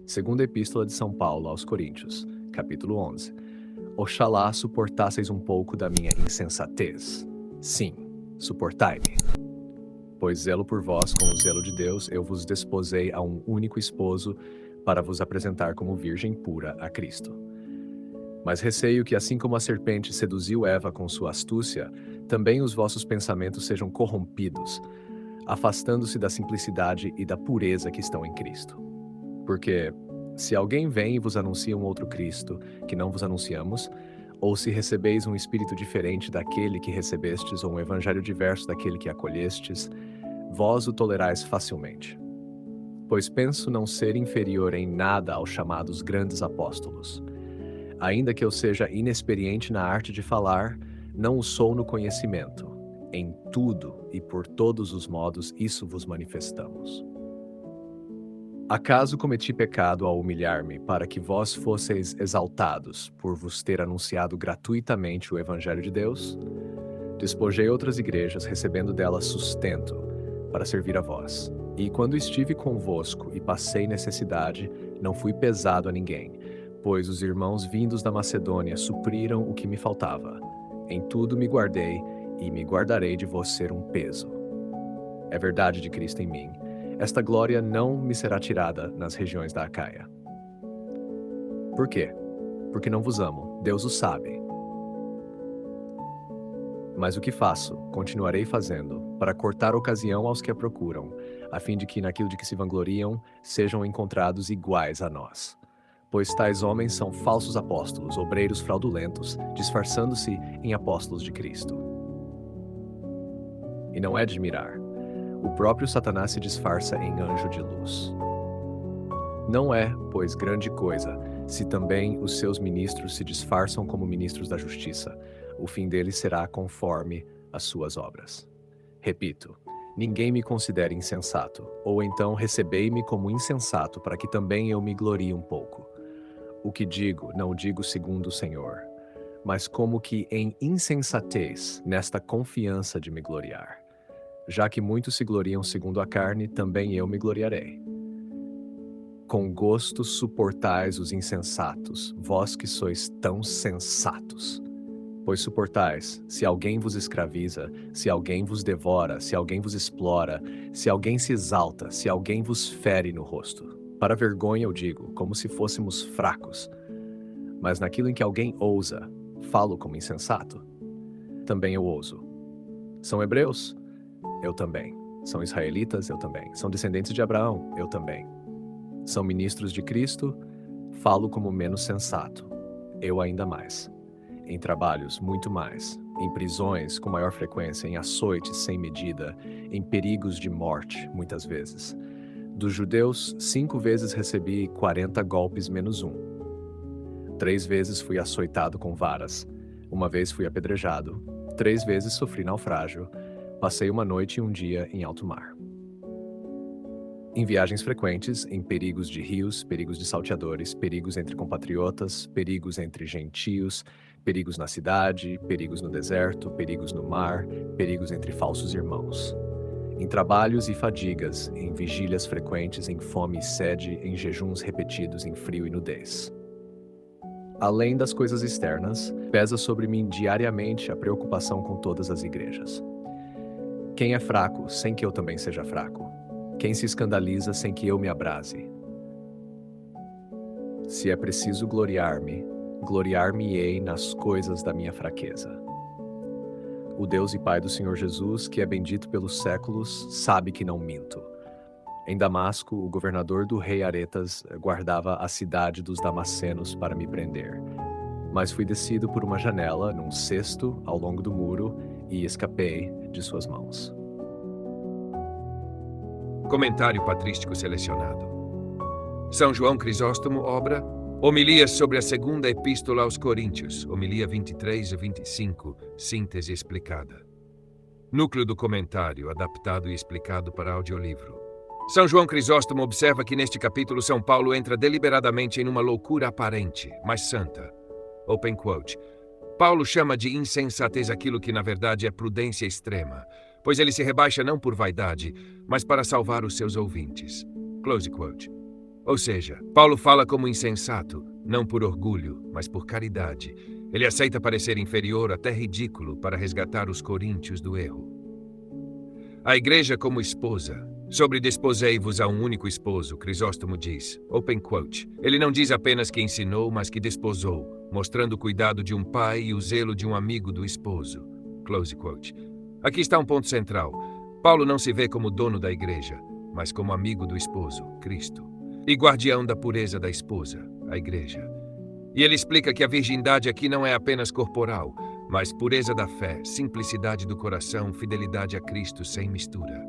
Segunda Epístola de São Paulo aos Coríntios, capítulo 11. Oxalá suportasseis um pouco da minha insensatez. Sim, suportai-me. Pois zelo por vós com o zelo de Deus, eu vos desposei a um único esposo para vos apresentar como virgem pura a Cristo. Mas receio que, assim como a serpente seduziu Eva com sua astúcia, também os vossos pensamentos sejam corrompidos, afastando-se da simplicidade e da pureza que estão em Cristo. Porque, se alguém vem e vos anuncia um outro Cristo, que não vos anunciamos, ou se recebeis um espírito diferente daquele que recebestes, ou um evangelho diverso daquele que acolhestes, vós o tolerais facilmente. Pois penso não ser inferior em nada aos chamados grandes apóstolos. Ainda que eu seja inexperiente na arte de falar, não o sou no conhecimento. Em tudo e por todos os modos isso vos manifestamos. Acaso cometi pecado ao humilhar-me para que vós fosseis exaltados por vos ter anunciado gratuitamente o Evangelho de Deus? Despojei outras igrejas, recebendo delas sustento, para servir a vós. E quando estive convosco e passei necessidade, não fui pesado a ninguém, pois os irmãos vindos da Macedônia supriram o que me faltava. Em tudo me guardei e me guardarei de vos ser um peso. É verdade de Cristo em mim. Esta glória não me será tirada nas regiões da Acaia. Por quê? Porque não vos amo, Deus o sabe. Mas o que faço, continuarei fazendo, para cortar ocasião aos que a procuram, a fim de que naquilo de que se vangloriam, sejam encontrados iguais a nós. Pois tais homens são falsos apóstolos, obreiros fraudulentos, disfarçando-se em apóstolos de Cristo. E não é de admirar. O próprio Satanás se disfarça em anjo de luz. Não é, pois, grande coisa, se também os seus ministros se disfarçam como ministros da justiça. O fim deles será conforme as suas obras. Repito, ninguém me considere insensato, ou então recebei-me como insensato, para que também eu me glorie um pouco. O que digo, não o digo segundo o Senhor, mas como que em insensatez, nesta confiança de me gloriar. Já que muitos se gloriam segundo a carne, também eu me gloriarei. Com gosto suportais os insensatos, vós que sois tão sensatos. Pois suportais, se alguém vos escraviza, se alguém vos devora, se alguém vos explora, se alguém se exalta, se alguém vos fere no rosto. Para vergonha eu digo, como se fôssemos fracos. Mas naquilo em que alguém ousa, falo como insensato. Também eu ouso. São hebreus? Eu também. São israelitas? Eu também. São descendentes de Abraão? Eu também. São ministros de Cristo? Falo como menos sensato. Eu ainda mais. Em trabalhos, muito mais. Em prisões, com maior frequência. Em açoites sem medida. Em perigos de morte, muitas vezes. Dos judeus, 5 vezes recebi 40 golpes menos 1. 3 vezes fui açoitado com varas. 1 vez fui apedrejado. 3 vezes sofri naufrágio. Passei 1 noite e 1 dia em alto mar. Em viagens frequentes, em perigos de rios, perigos de salteadores, perigos entre compatriotas, perigos entre gentios, perigos na cidade, perigos no deserto, perigos no mar, perigos entre falsos irmãos. Em trabalhos e fadigas, em vigílias frequentes, em fome e sede, em jejuns repetidos, em frio e nudez. Além das coisas externas, pesa sobre mim diariamente a preocupação com todas as igrejas. Quem é fraco, sem que eu também seja fraco? Quem se escandaliza sem que eu me abrase? Se é preciso gloriar-me, gloriar-me-ei nas coisas da minha fraqueza. O Deus e Pai do Senhor Jesus, que é bendito pelos séculos, sabe que não minto. Em Damasco, o governador do rei Aretas guardava a cidade dos damascenos para me prender. Mas fui descido por uma janela, num cesto, ao longo do muro, e escapei de suas mãos. Comentário patrístico selecionado. São João Crisóstomo, obra Homilias sobre a segunda epístola aos Coríntios, homilia 23 e 25, síntese explicada. Núcleo do comentário, adaptado e explicado para audiolivro. São João Crisóstomo observa que neste capítulo São Paulo entra deliberadamente em uma loucura aparente, mas santa. Open quote. Paulo chama de insensatez aquilo que na verdade é prudência extrema, pois ele se rebaixa não por vaidade, mas para salvar os seus ouvintes. Close quote. Ou seja, Paulo fala como insensato, não por orgulho, mas por caridade. Ele aceita parecer inferior, até ridículo, para resgatar os coríntios do erro. A igreja como esposa. Sobre desposei-vos a um único esposo, Crisóstomo diz, open quote. Ele não diz apenas que ensinou, mas que desposou, mostrando o cuidado de um pai e o zelo de um amigo do esposo. Close quote. Aqui está um ponto central. Paulo não se vê como dono da igreja, mas como amigo do esposo, Cristo, e guardião da pureza da esposa, a igreja. E ele explica que a virgindade aqui não é apenas corporal, mas pureza da fé, simplicidade do coração, fidelidade a Cristo sem mistura.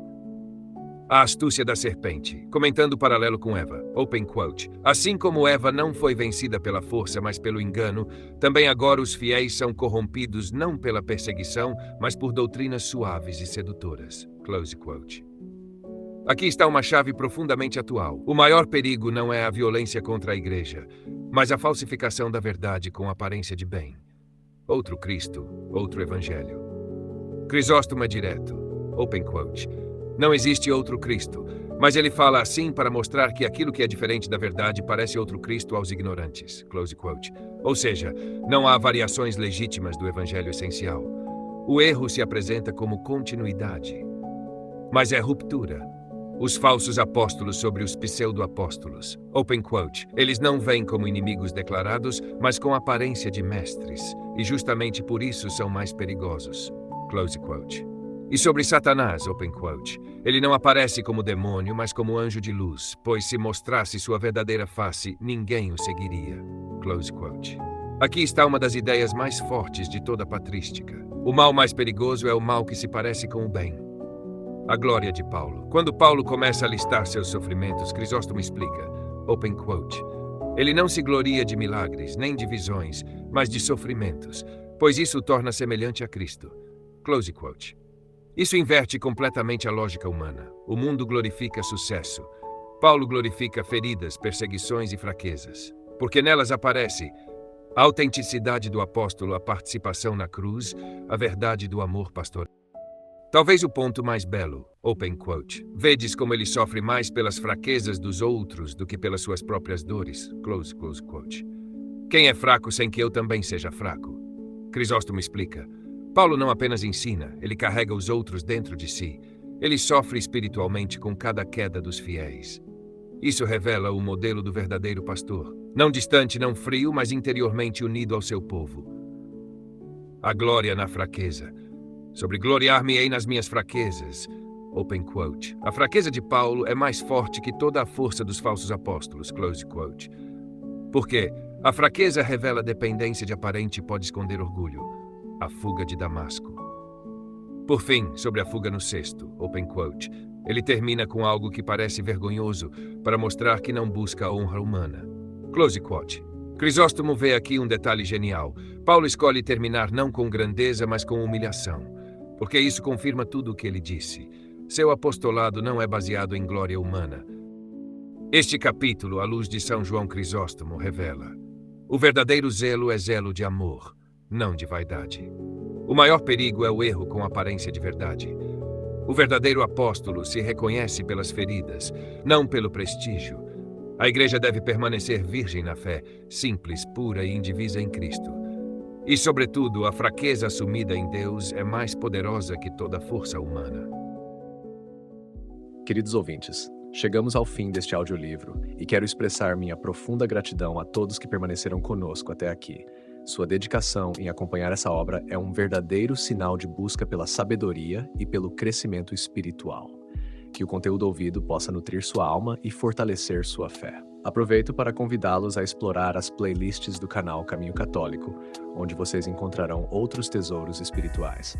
A astúcia da serpente, comentando o paralelo com Eva, open quote. Assim como Eva não foi vencida pela força, mas pelo engano, também agora os fiéis são corrompidos não pela perseguição, mas por doutrinas suaves e sedutoras. Close quote. Aqui está uma chave profundamente atual. O maior perigo não é a violência contra a igreja, mas a falsificação da verdade com aparência de bem. Outro Cristo, outro Evangelho. Crisóstomo é direto, open quote. Não existe outro Cristo, mas ele fala assim para mostrar que aquilo que é diferente da verdade parece outro Cristo aos ignorantes. Close quote. Ou seja, não há variações legítimas do Evangelho essencial. O erro se apresenta como continuidade, mas é ruptura. Os falsos apóstolos sobre os pseudo-apóstolos. Open quote. Eles não vêm como inimigos declarados, mas com aparência de mestres, e justamente por isso são mais perigosos. Close quote. E sobre Satanás, open quote. Ele não aparece como demônio, mas como anjo de luz, pois se mostrasse sua verdadeira face, ninguém o seguiria. Close quote. Aqui está uma das ideias mais fortes de toda a patrística. O mal mais perigoso é o mal que se parece com o bem. A glória de Paulo. Quando Paulo começa a listar seus sofrimentos, Crisóstomo explica, open quote, ele não se gloria de milagres, nem de visões, mas de sofrimentos, pois isso o torna semelhante a Cristo. Close quote. Isso inverte completamente a lógica humana. O mundo glorifica sucesso. Paulo glorifica feridas, perseguições e fraquezas, porque nelas aparece a autenticidade do apóstolo, a participação na cruz, a verdade do amor pastoral. Talvez o ponto mais belo, open quote. Vedes como ele sofre mais pelas fraquezas dos outros do que pelas suas próprias dores. Close quote. Quem é fraco sem que eu também seja fraco? Crisóstomo explica. Paulo não apenas ensina, ele carrega os outros dentro de si. Ele sofre espiritualmente com cada queda dos fiéis. Isso revela o modelo do verdadeiro pastor. Não distante, não frio, mas interiormente unido ao seu povo. A glória na fraqueza. Sobre gloriar-me-ei nas minhas fraquezas. Open quote. A fraqueza de Paulo é mais forte que toda a força dos falsos apóstolos. Close quote. Porque a fraqueza revela dependência de aparente e pode esconder orgulho. A fuga de Damasco. Por fim, sobre a fuga no cesto. Open quote. Ele termina com algo que parece vergonhoso para mostrar que não busca a honra humana. Close quote. Crisóstomo vê aqui um detalhe genial. Paulo escolhe terminar não com grandeza, mas com humilhação. Porque isso confirma tudo o que ele disse. Seu apostolado não é baseado em glória humana. Este capítulo, à luz de São João Crisóstomo, revela: o verdadeiro zelo é zelo de amor, não de vaidade. O maior perigo é o erro com aparência de verdade. O verdadeiro apóstolo se reconhece pelas feridas, não pelo prestígio. A igreja deve permanecer virgem na fé, simples, pura e indivisa em Cristo. E, sobretudo, a fraqueza assumida em Deus é mais poderosa que toda força humana. Queridos ouvintes, chegamos ao fim deste audiolivro e quero expressar minha profunda gratidão a todos que permaneceram conosco até aqui. Sua dedicação em acompanhar essa obra é um verdadeiro sinal de busca pela sabedoria e pelo crescimento espiritual. Que o conteúdo ouvido possa nutrir sua alma e fortalecer sua fé. Aproveito para convidá-los a explorar as playlists do canal Caminho Católico, onde vocês encontrarão outros tesouros espirituais.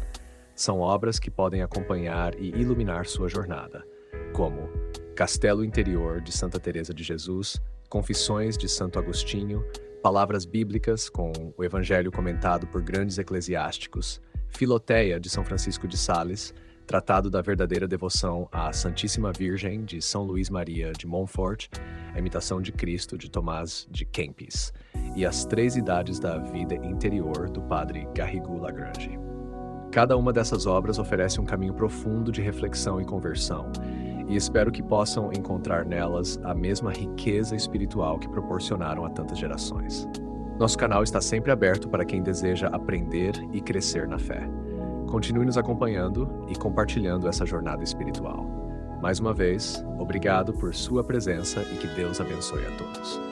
São obras que podem acompanhar e iluminar sua jornada, como Castelo Interior de Santa Teresa de Jesus, Confissões de Santo Agostinho, Palavras Bíblicas com o Evangelho comentado por grandes eclesiásticos, Filoteia de São Francisco de Sales, Tratado da Verdadeira Devoção à Santíssima Virgem, de São Luís Maria de Montfort, A Imitação de Cristo, de Tomás de Kempis, e As Três Idades da Vida Interior, do padre Garrigou Lagrange. Cada uma dessas obras oferece um caminho profundo de reflexão e conversão, e espero que possam encontrar nelas a mesma riqueza espiritual que proporcionaram a tantas gerações. Nosso canal está sempre aberto para quem deseja aprender e crescer na fé. Continue nos acompanhando e compartilhando essa jornada espiritual. Mais uma vez, obrigado por sua presença e que Deus abençoe a todos.